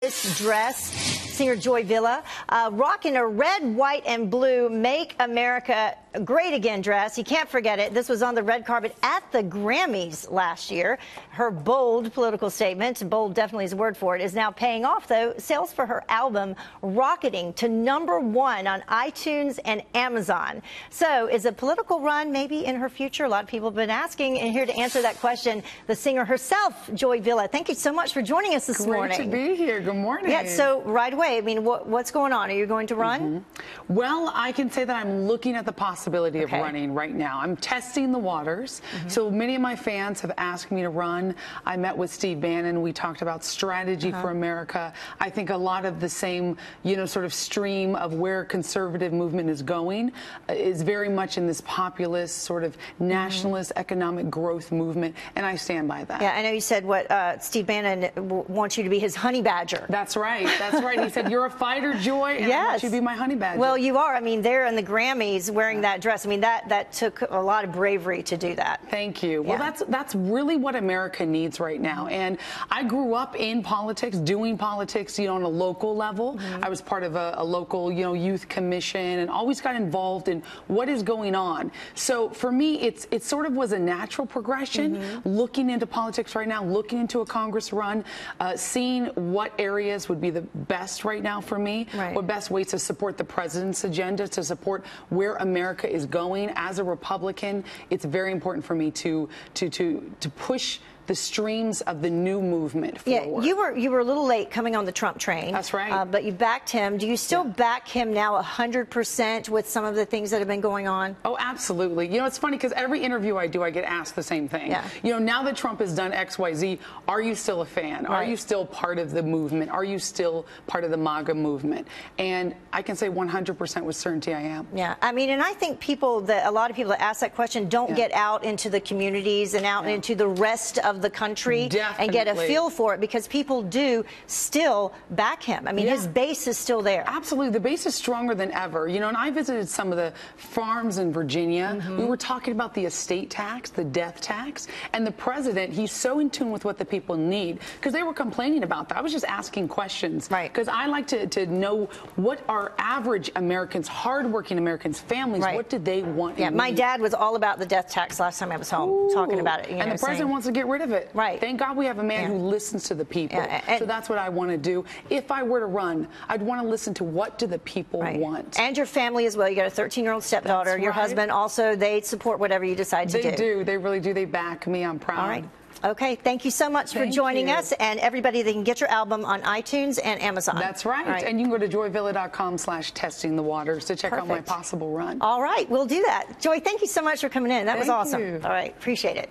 This dress, singer Joy Villa, rocking a red, white, and blue Make America Great Again dress. You can't forget it. This was on the red carpet at the Grammys last year. Her bold political statement, bold definitely is a word for it, is now paying off, though. Sales for her album rocketing to #1 on iTunes and Amazon. So is a political run maybe in her future? A lot of people have been asking, and here to answer that question, the singer herself, Joy Villa. Thank you so much for joining us this morning. Great to be here. Good morning. Yeah, so right away, I mean, what's going on? Are you going to run? Well, I can say that I'm looking at the possibility of running right now. I'm testing the waters. So many of my fans have asked me to run. I met with Steve Bannon. We talked about strategy for America. I think a lot of the same, sort of stream of where conservative movement is going is very much in this populist, sort of nationalist economic growth movement, and I stand by that. Yeah, I know you said what Steve Bannon wants you to be his honey badger. That's right. That's right. He said, "You're a fighter, Joy, and I want you to be my honey badger." Well, you are. I mean, there in the Grammys wearing that dress. I mean, that took a lot of bravery to do that. Thank you. Well, that's really what America needs right now. And I grew up in politics, doing politics, on a local level. I was part of a local, youth commission, and always got involved in what is going on. So for me, it sort of was a natural progression, looking into politics right now, looking into a Congress run, seeing what areas would be the best right now for me, what best ways to support the president's agenda, to support where America is going. As a Republican, it's very important for me to push the streams of the new movement forward. Yeah, you were a little late coming on the Trump train. That's right. But you backed him. Do you still back him now 100% with some of the things that have been going on? Oh, absolutely. It's funny because every interview I do, I get asked the same thing. Now that Trump has done X, Y, Z, are you still a fan? Are you still part of the movement? Are you still part of the MAGA movement? And I can say 100% with certainty I am. Yeah, I mean, and I think a lot of people that ask that question don't get out into the communities and out into the rest of the country and get a feel for it, because people do still back him. I mean, his base is still there. Absolutely. The base is stronger than ever. And I visited some of the farms in Virginia. We were talking about the estate tax, the death tax, and the president, he's so in tune with what the people need, because they were complaining about that. I was just asking questions. Because I like to know what our average Americans, hardworking Americans, families, what do they want? Yeah, my dad was all about the death tax last time I was home, talking about it. And the president wants to get rid of it. Right. Thank God we have a man who listens to the people. So that's what I want to do. If I were to run, I'd want to listen to what do the people want. And your family as well. You got a 13-year-old stepdaughter. That's your husband also, they support whatever you decide to do. They do. They really do. They back me. I'm proud. All right. Okay, thank you so much for joining us. And everybody, they can get your album on iTunes and Amazon. That's right. And you can go to joyvilla.com/testing the waters to check out my possible run. All right, we'll do that. Joy, thank you so much for coming in. That was awesome. All right, appreciate it.